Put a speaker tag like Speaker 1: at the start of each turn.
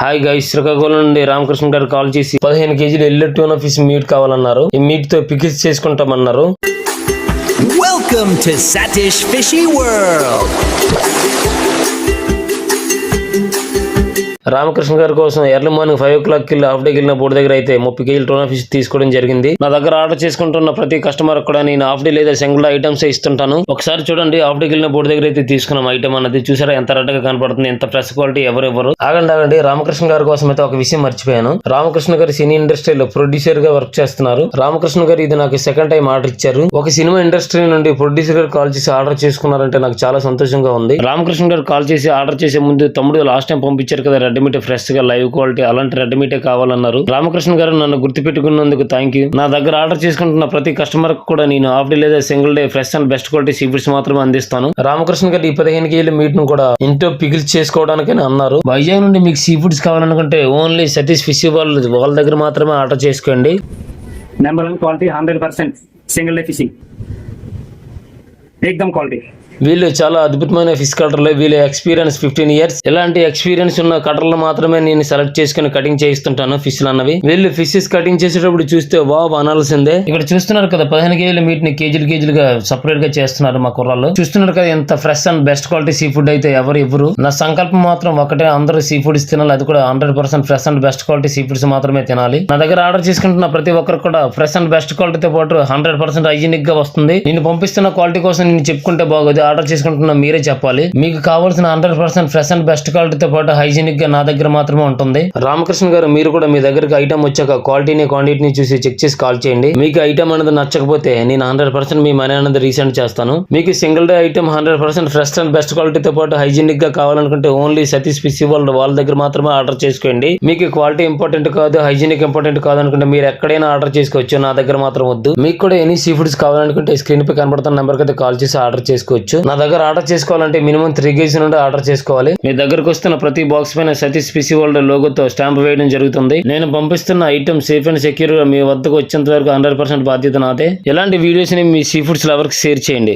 Speaker 1: Hi guys, Srikakulam నుండి రామకృష్ణ గారు call చేసి 15 కేజీలు ఎల్లెట్ ట్యూనా ఫిష్ మీట్ కావాలన్నారు. ఈ మీట్ తో పికిల్స్ చేసుకుంటామన్నారు.
Speaker 2: Welcome to Satish Fishy World.
Speaker 1: Ramakrishna గారి కోసం ఎర్లీ మార్నింగ్ 5 o'clock కి హాఫ్ డే వెళ్ళిన బోర్డు దగ్గర అయితే 30 కేజీలు ట్యూనా ఫిష్ తీసుకోవడం జరిగింది. నా దగ్గర ఆర్డర్ చేసుకుంటున్న ప్రతి కస్టమర్ కూడా నేను హాఫ్ డే లేదా సింగిల్ ఐటమ్స్ ఇస్తుంటాను. ఒకసారి చూడండి, హాఫ్ డే వెళ్ళిన బోర్డు దగ్గర అయితే తీసుకున్నాం ఐటమ్ అన్నది. చూసారా ఎంత రెడ్ గా కనపడుతుంది, ఎంత ఫ్రెష్ క్వాలిటీ. ఎవరెవరు ఆగండి, రామకృష్ణ గారి కోసం అయితే ఒక విషయం మర్చిపోయాను. రామకృష్ణ గారు సినీ ఇండస్ట్రీలో ప్రొడ్యూసర్ గా వర్క్ చేస్తున్నారు. రామకృష్ణ గారు ఇది నాకు సెకండ్ టైం ఆర్డర్ ఇచ్చారు. ఒక సినిమా ఇండస్ట్రీ నుండి ప్రొడ్యూసర్ గారు కాల్ చేసి ఆర్డర్ చేసుకున్నారంటే నాకు చాలా సంతోషంగా ఉంది. రామకృష్ణ గారు కాల్ చేసి ఆర్డర్ చేసే ముందు, తమ్ముడు లాస్ట్ టైం పంపించారు కదా రెడ్ మీట్ ఫ్రెష్ గా లైవ్ క్వాలిటీ, అలాంటి రెడ్ మీటే కావాలన్నారు. రామకృష్ణ గారు నన్ను గుర్తు పెట్టుకున్నందుకు థ్యాంక్ యూ. నా దగ్గర ఆర్డర్ చేసుకుంటున్న ప్రతి కస్టమర్ కూడా నేను హాఫ్ డే లేదా single day fresh and best quality sea foods మాత్రమే అందిస్తాను. రామకృష్ణ గారు ఈ 15 కేజీల మీట్ ను కూడా ఇంట్లో పికిల్స్ చేసుకోవడానికి అన్నారు. వైజాగ్ నుండి మీకు సీ ఫుడ్స్ కావాలనుకుంటే ఓన్లీ సతీష్ ఫిష్ వాళ్ళ దగ్గర మాత్రమే ఆర్డర్ చేసుకోండి.
Speaker 3: Number 1 quality 100% single day fishing एकदम क्वालिटी.
Speaker 1: వీళ్ళు చాలా అద్భుతమైన ఫిష్ కట్టర్లు. వీళ్ళ ఎక్స్పీరియన్స్ 15 years. ఇలాంటి ఎక్స్పీరియన్స్ ఉన్న కట్టర్లు మాత్రమే నేను సెలెక్ట్ చేసుకుని కటింగ్ చేయిస్తుంటాను ఫిష్లు అన్నవి. వీళ్ళు ఫిషెస్ కటింగ్ చేసేటప్పుడు చూస్తే వావ్ అనాల్సిందే. ఇక్కడ చూస్తున్నారు కదా 15 కేజీల మీట్ ని కేజీలుగా సపరేట్ గా చేస్తున్నారు మా కుర్రాళ్ళు. చూస్తున్నారు కదా ఎంత fresh and best quality sea food అయితే ఎవరు. నా సంకల్పం మాత్రం ఒకటే, అందరూ సీ ఫుడ్స్ తినాలి. అది కూడా 100% fresh and best quality sea foods మాత్రమే తినాలి. నా దగ్గర ఆర్డర్ చేసుకుంటున్న ప్రతి ఒక్కరు కూడా ఫ్రెష్ అండ్ బెస్ట్ క్వాలిటీతో పాటు 100% హైజీనిక్ గా వస్తుంది. నేను పంపిస్తున్న క్వాలిటీ కోసం నేను చెప్పుకుంటే బాగోదు, ఆర్డర్ చేసుకుంటున్న మీరే చెప్పాలి. మీకు కావాల్సిన 100% ఫ్రెష్ అండ్ బెస్ట్ క్వాలిటీతో పాటు హైజీనిక్ గా నా దగ్గర మాత్రమే ఉంటుంది. రామకృష్ణ గారు, మీరు కూడా మీ దగ్గరకు ఐటమ్ వచ్చాక క్వాలిటీని క్వాంటిటీని చూసి చెక్ చేసి కాల్ చేయండి. మీకు ఐటమ్ అనేది నచ్చకపోతే నేను 100% మీ మనీ అనేది రీసెండ్ చేస్తాను. మీకు single day item 100% fresh and best క్వాలిటీతో పాటు హైజీనిక్ గా కావాలనుకుంటే ఓన్లీ సతీష్ ఫిష్ వాళ్ళ దగ్గర మాత్రమే ఆర్డర్ చేసుకోండి. మీకు క్వాలిటీ ఇంపార్టెంట్ కాదు, హైజీనిక్ ఇంపార్టెంట్ కాదు అనుకుంటే మీరు ఎక్కడైనా ఆర్డర్ చేసుకోవచ్చు, నా దగ్గర మాత్రం వద్దు. మీకు కూడా ఎనీ సీ ఫుడ్స్ కావాలనుకుంటే స్క్రీన్ పై కనబడుతున్న నెంబర్ కి అయితే కాల్ చేసి ఆర్డర్ చేసుకోవచ్చు. నా దగ్గర ఆర్డర్ చేసుకోవాలంటే మినిమం 3 కేజీ నుండి ఆర్డర్ చేసుకోవాలి. మీ దగ్గరకు వస్తున్న ప్రతి బాక్స్ పైన సతీష్ ఫిష్ వరల్డ్ లోగోతో స్టాంప్ వేయడం జరుగుతుంది. నేను పంపిస్తున్న ఐటమ్ సేఫ్ అండ్ సెక్యూర్ గా మీ వద్దకు వచ్చేంత వరకు 100% బాధ్యత నాదే. ఇలాంటి వీడియోస్ ని మీ సీ ఫుడ్స్ లవర్కి షేర్ చేయండి.